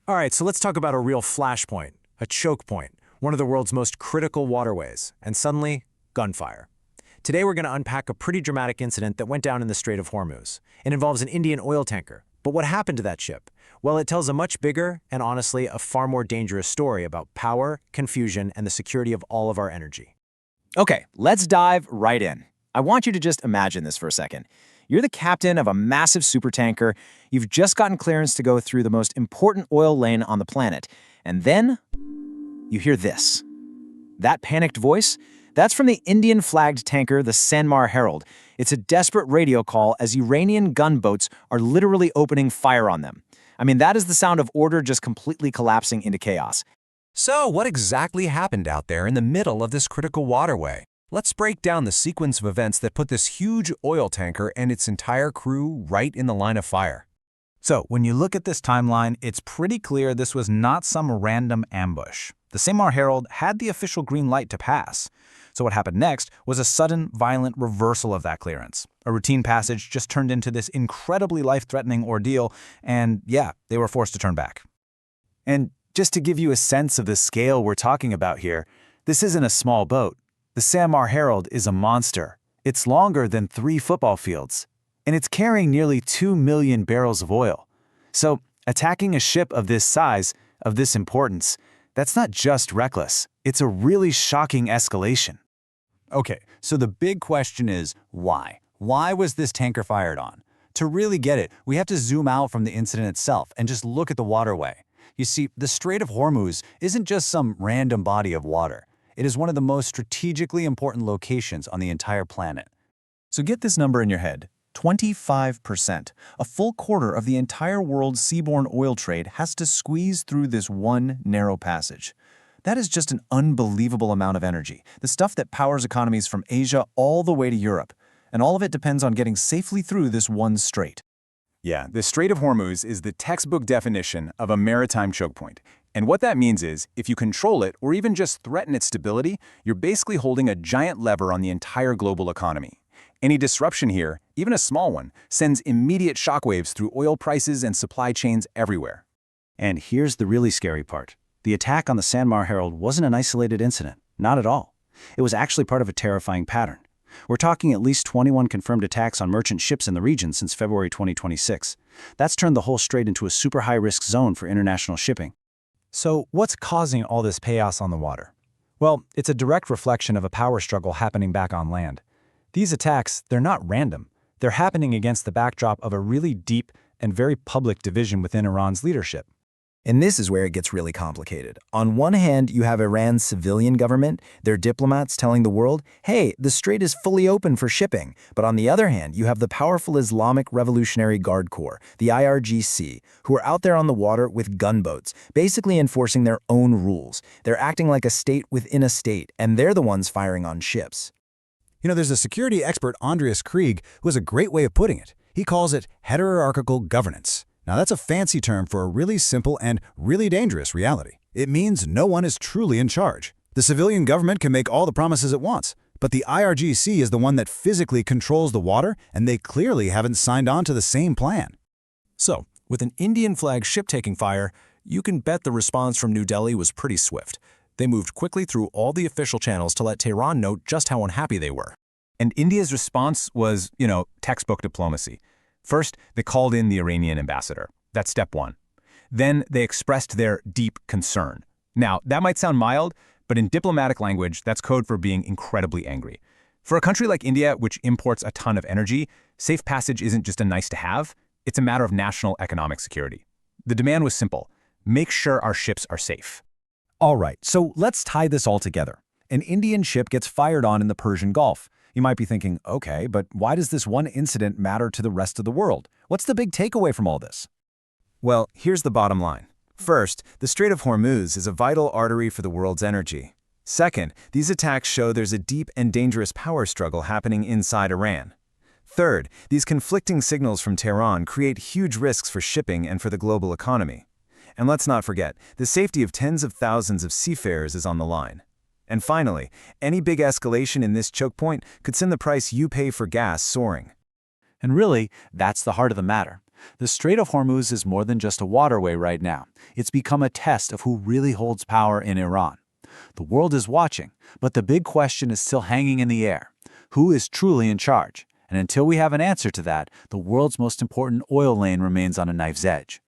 All right, so let's talk about a real flashpoint, a choke point, one of the world's most critical waterways, and suddenly, gunfire. Today we're going to unpack a pretty dramatic incident that went down in the Strait of Hormuz. It involves an Indian oil tanker. But what happened to that ship? Well, it tells a much bigger and honestly a far more dangerous story about power, confusion, and the security of all of our energy. Okay, let's dive right in. I want you to just imagine this for a second. You're the captain of a massive supertanker. You've just gotten clearance to go through the most important oil lane on the planet. And then you hear this. That panicked voice? That's from the Indian-flagged tanker, the SANMARHERALD. It's a desperate radio call as Iranian gunboats are literally opening fire on them. I mean, that is the sound of order just completely collapsing into chaos. So, what exactly happened out there in the middle of this critical waterway? Let's break down the sequence of events that put this huge oil tanker and its entire crew right in the line of fire. So, when you look at this timeline, it's pretty clear this was not some random ambush. The SANMARHERALD had the official green light to pass. So what happened next was a sudden, violent reversal of that clearance. A routine passage just turned into this incredibly life-threatening ordeal, and yeah, they were forced to turn back. And just to give you a sense of the scale we're talking about here, this isn't a small boat. The SANMARHERALD is a monster. It's longer than 3 football fields, and it's carrying nearly 2 million barrels of oil. So attacking a ship of this size, of this importance, that's not just reckless. It's a really shocking escalation. Okay, so the big question is why? Why was this tanker fired on? To really get it, we have to zoom out from the incident itself and just look at the waterway. You see, the Strait of Hormuz isn't just some random body of water. It is one of the most strategically important locations on the entire planet. So get this number in your head. 25%. A full quarter of the entire world's seaborne oil trade has to squeeze through this one narrow passage. That is just an unbelievable amount of energy, the stuff that powers economies from Asia all the way to Europe. And all of it depends on getting safely through this one strait. Yeah, the Strait of Hormuz is the textbook definition of a maritime choke point. And what that means is, if you control it or even just threaten its stability, you're basically holding a giant lever on the entire global economy. Any disruption here, even a small one, sends immediate shockwaves through oil prices and supply chains everywhere. And here's the really scary part. The attack on the SANMARHERALD wasn't an isolated incident, not at all. It was actually part of a terrifying pattern. We're talking at least 21 confirmed attacks on merchant ships in the region since February 2026. That's turned the whole strait into a super high-risk zone for international shipping. So what's causing all this chaos on the water? Well, it's a direct reflection of a power struggle happening back on land. These attacks, they're not random. They're happening against the backdrop of a really deep and very public division within Iran's leadership. And this is where it gets really complicated. On one hand, you have Iran's civilian government, their diplomats telling the world, hey, the strait is fully open for shipping. But on the other hand, you have the powerful Islamic Revolutionary Guard Corps, the IRGC, who are out there on the water with gunboats, basically enforcing their own rules. They're acting like a state within a state, and they're the ones firing on ships. You know, there's a security expert, Andreas Krieg, who has a great way of putting it. He calls it hierarchical governance. Now, that's a fancy term for a really simple and really dangerous reality. It means no one is truly in charge. The civilian government can make all the promises it wants, but the IRGC is the one that physically controls the water, and they clearly haven't signed on to the same plan. So, with an Indian-flagged ship taking fire, you can bet the response from New Delhi was pretty swift. They moved quickly through all the official channels to let Tehran know just how unhappy they were. And India's response was, textbook diplomacy. First, they called in the Iranian ambassador. That's step one. Then they expressed their deep concern. Now, that might sound mild, but in diplomatic language, that's code for being incredibly angry. For a country like India, which imports a ton of energy, safe passage isn't just a nice to have, it's a matter of national economic security. The demand was simple: make sure our ships are safe. All right, so let's tie this all together. An Indian ship gets fired on in the Persian Gulf. You might be thinking, okay, but why does this one incident matter to the rest of the world? What's the big takeaway from all this? Well, here's the bottom line. First, the Strait of Hormuz is a vital artery for the world's energy. Second, these attacks show there's a deep and dangerous power struggle happening inside Iran. Third, these conflicting signals from Tehran create huge risks for shipping and for the global economy. And let's not forget, the safety of tens of thousands of seafarers is on the line. And finally, any big escalation in this choke point could send the price you pay for gas soaring. And really, that's the heart of the matter. The Strait of Hormuz is more than just a waterway right now. It's become a test of who really holds power in Iran. The world is watching, but the big question is still hanging in the air. Who is truly in charge? And until we have an answer to that, the world's most important oil lane remains on a knife's edge.